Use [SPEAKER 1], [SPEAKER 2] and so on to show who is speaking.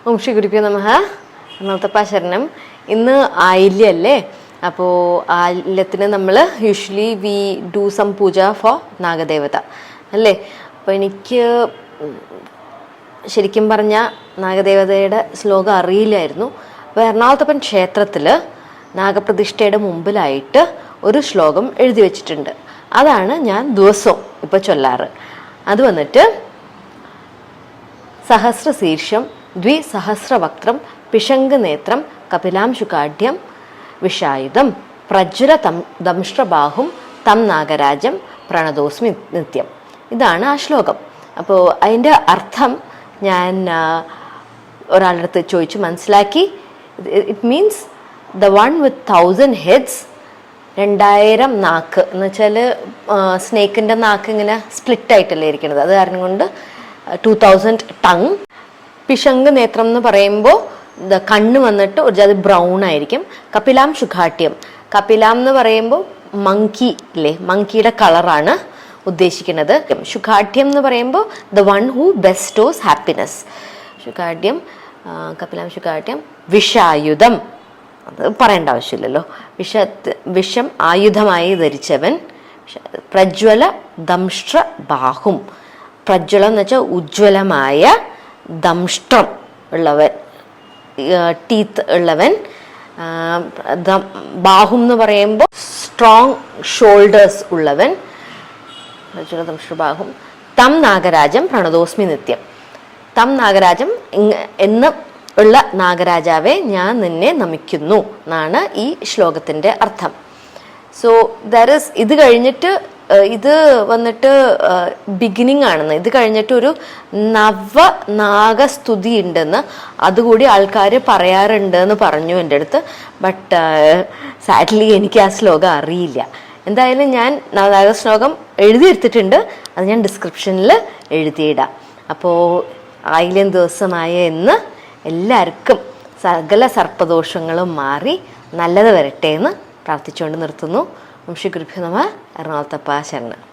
[SPEAKER 1] ഓം ശ്രീ ഗുരുഭ്യോ നമഃ. എറണാകുളത്തപ്പ ശരണം. ഇന്ന് ആയില്യല്ലേ? അപ്പോൾ ആയില്യത്തിന് നമ്മൾ usually we do some puja for Nagadevata അല്ലേ? അപ്പോൾ എനിക്ക് ശരിക്കും പറഞ്ഞാൽ നാഗദേവതയുടെ ശ്ലോകം അറിയില്ലായിരുന്നു. അപ്പോൾ എറണാകുളത്തപ്പൻ ക്ഷേത്രത്തിൽ നാഗപ്രതിഷ്ഠയുടെ മുമ്പിലായിട്ട് ഒരു ശ്ലോകം എഴുതി വെച്ചിട്ടുണ്ട്. അതാണ് ഞാൻ ദിവസവും ഇപ്പോൾ ചൊല്ലാറ്. അത് വന്നിട്ട് സഹസ്രശീർഷം ദ്വിസഹസ്രവക്ത്രം പിശങ്കനേത്രം കപിലാംശുകാഢ്യം വിഷായുധം പ്രജ്വല ദംഷ്ട്രബാഹും തം നാഗരാജം പ്രണതോസ്മി നിത്യം. ഇതാണ് ആ ശ്ലോകം. അപ്പോൾ അതിൻ്റെ അർത്ഥം ഞാൻ ഒരാളുടെ അടുത്ത് ചോദിച്ചു മനസ്സിലാക്കി. It means the one with 1000 heads, 2000 നാക്ക് എന്ന് വെച്ചാൽ സ്നേക്കിൻ്റെ നാക്ക് ഇങ്ങനെ സ്പ്ലിറ്റ് ആയിട്ടല്ലേ ഇരിക്കുന്നത്. അത് കാരണം കൊണ്ട് 2000 ടങ്. പിശങ്ക് നേത്രം എന്ന് പറയുമ്പോൾ കണ്ണ് വന്നിട്ട് ഒരു ജാതി ബ്രൗൺ ആയിരിക്കും. കപിലാം ശുഖാട്യം, കപിലാം എന്ന് പറയുമ്പോൾ മങ്കി ഇല്ലേ, മങ്കിയുടെ കളറാണ് ഉദ്ദേശിക്കുന്നത്. ശുഖാട്യം എന്ന് പറയുമ്പോൾ ദ വൺ ഹൂ ബെസ്റ്റോസ് ഹാപ്പിനെസ്. ശുഖാട്യം, കപിലാം ശുഖാട്യം. വിഷായുധം, അത് പറയേണ്ട ആവശ്യമില്ലല്ലോ. വിഷം ആയുധമായി ധരിച്ചവൻ. പ്രജ്വല ദംഷ്ട്ര ബാഹും, പ്രജ്വലം എന്ന് വെച്ചാൽ ഉജ്ജ്വലമായ, ദംഷ്ട്രം ഉള്ളവൻ, ടീത്ത് ഉള്ളവൻ. ബാഹും എന്ന് പറയുമ്പോൾ സ്ട്രോങ് ഷോൾഡേഴ്സ് ഉള്ളവൻ. പ്രജ്വല ദംഷ്ട്രബാഹും. തം നാഗരാജം പ്രണതോസ്മി നിത്യം. തം നാഗരാജം എന്ന് ഉള്ള നാഗരാജാവെ ഞാൻ നിന്നെ നമിക്കുന്നു എന്നാണ് ഈ ശ്ലോകത്തിൻ്റെ അർത്ഥം. സോ ദാറ്റ് ഈസ്, ഇത് കഴിഞ്ഞിട്ട് ഇത് വന്നിട്ട് ബിഗിനിങ് ആണെന്ന്. ഇത് കഴിഞ്ഞിട്ട് ഒരു നവനാഗസ്തുതി ഉണ്ടെന്ന് അതുകൂടി ആൾക്കാർ പറയാറുണ്ട് എന്ന് പറഞ്ഞു എൻ്റെ അടുത്ത്. ബട്ട് സാഡ്ലി എനിക്ക് ആ ശ്ലോകം അറിയില്ല. എന്തായാലും ഞാൻ നവനാഗ ശ്ലോകം എഴുതിയെടുത്തിട്ടുണ്ട്. അത് ഞാൻ ഡിസ്ക്രിപ്ഷനിൽ എഴുതിയിടാം. അപ്പോൾ ആയില്യം ദിവസമായ ഇന്ന് എല്ലാവർക്കും സകല സർപ്പദോഷങ്ങളും മാറി നല്ലത് വരട്ടെ എന്ന് പ്രാർത്ഥിച്ചുകൊണ്ട് നിർത്തുന്നു. ഓം ശ്രീ ഗുരുഭ്യോ നമഃ. എറണാകുളത്തപ്പ ശരണം.